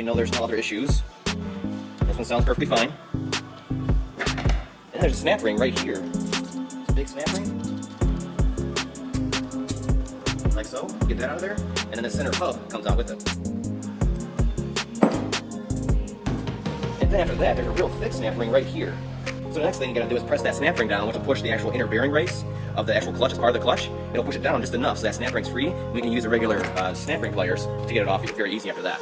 we know there's no other issues. This one sounds perfectly fine. And there's a snap ring right here. It's a big snap ring. Like so. Get that out of there. And then the center hub comes out with it. And then after that, there's a real thick snap ring right here. So the next thing you gotta do is press that snap ring down, which will push the actual inner bearing race of the actual clutch as part of the clutch. It'll push it down just enough so that snap ring's free. We can use the regular snap ring pliers to get it off very easy after that.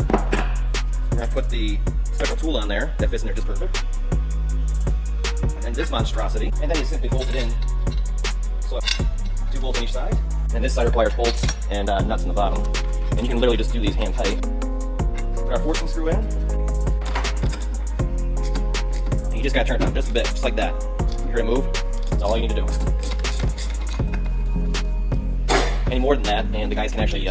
We're gonna put the special tool on there that fits in there just perfect. And this monstrosity. And then you simply bolt it in. So 2 bolts on each side. And this side requires bolts and nuts in the bottom. And you can literally just do these hand tight. Put our forcing screw in. And you just gotta turn it down just a bit, just like that. You hear it move? That's all you need to do. Any more than that, and the guys can actually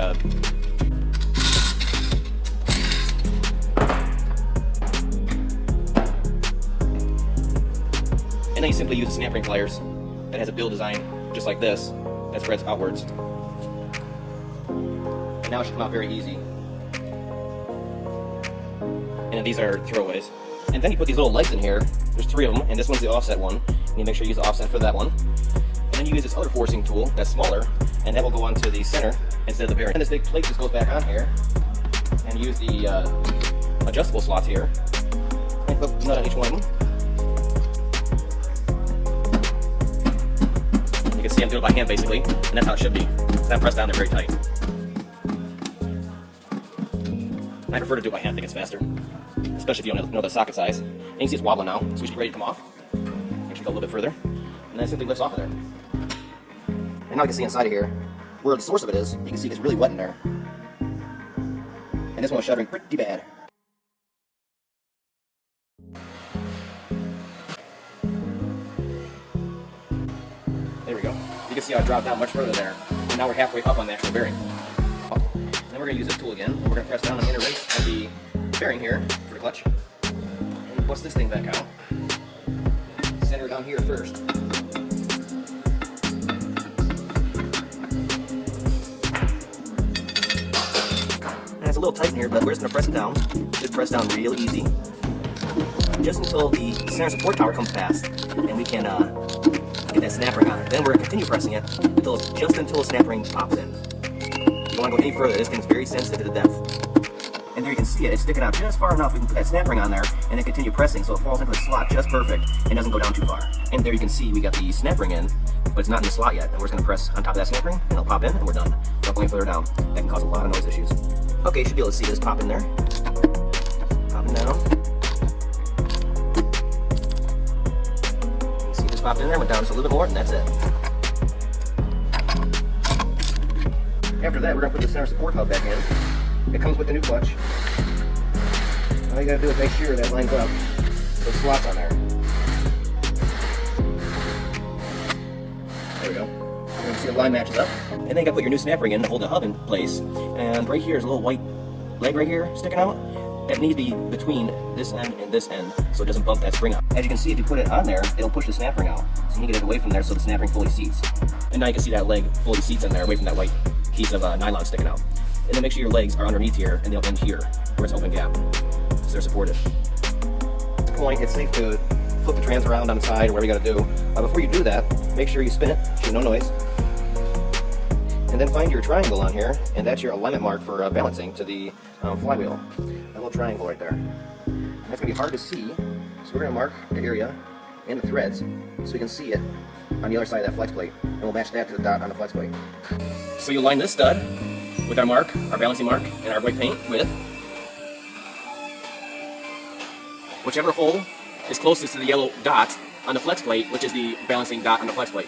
and then you simply use the snap ring pliers that has a bill design just like this that spreads outwards. And now it should come out very easy. And then these are throwaways. And then you put these little legs in here. There's 3 of them, and this one's the offset one. And you make sure you use the offset for that one. And then you use this other forcing tool that's smaller, and that will go onto the center instead of the bearing. And this big plate just goes back on here, and use the adjustable slots here, and put a nut on each one of them. You can see I'm doing it by hand basically, and that's how it should be. It's not pressed down there very tight. I prefer to do it by hand, I think it's faster. Especially if you don't know the socket size. And you can see it's wobbling now, so we should be ready to come off. Actually go a little bit further. And then it simply lifts off of there. And now you can see inside of here, where the source of it is, you can see it's really wet in there. And this one was shuddering pretty bad. There we go. You can see how it dropped down much further there. And now we're halfway up on the actual bearing. And then we're going to use this tool again. We're going to press down on the inner race of the bearing here for the clutch. And bust this thing back out. Center it down here first. And it's a little tight in here, but we're just going to press it down. Just press down real easy. Just until the center support tower comes past. And we can get that snap ring on. Then we're going to continue pressing it just until the snap ring pops in. If you want to go any further, this thing's very sensitive to the depth. And there you can see it, it's sticking out just far enough. We can put that snap ring on there and then continue pressing so it falls into the slot just perfect and doesn't go down too far. And there you can see we got the snap ring in, but it's not in the slot yet. And we're just going to press on top of that snap ring and it'll pop in and we're done. Don't go any further down. That can cause a lot of noise issues. Okay, you should be able to see this pop in there. Popping down. You can see this popped in there, went down just a little bit more, and that's it. After that, we're going to put the center support hub back in. It comes with the new clutch. All you gotta do is make sure that lines up those slots on there. There we go. You can see the line matches up. And then you gotta put your new snap ring in to hold the hub in place. And right here is a little white leg right here sticking out. That needs to be between this end and this end so it doesn't bump that spring out. As you can see, if you put it on there, it'll push the snap ring out. So you need to get it away from there so the snap ring fully seats. And now you can see that leg fully seats in there away from that white piece of nylon sticking out. And then make sure your legs are underneath here and they'll end here where it's open gap. So they're supported. At this point, it's safe to flip the trans around on the side, whatever you gotta do. Before you do that, make sure you spin it, so no noise. And then find your triangle on here, and that's your alignment mark for balancing to the flywheel. That little triangle right there. And that's gonna be hard to see, so we're gonna mark the area and the threads so we can see it on the other side of that flex plate. And we'll match that to the dot on the flex plate. So you'll line this stud with our mark, our balancing mark, and our white paint with whichever hole is closest to the yellow dot on the flex plate, which is the balancing dot on the flex plate.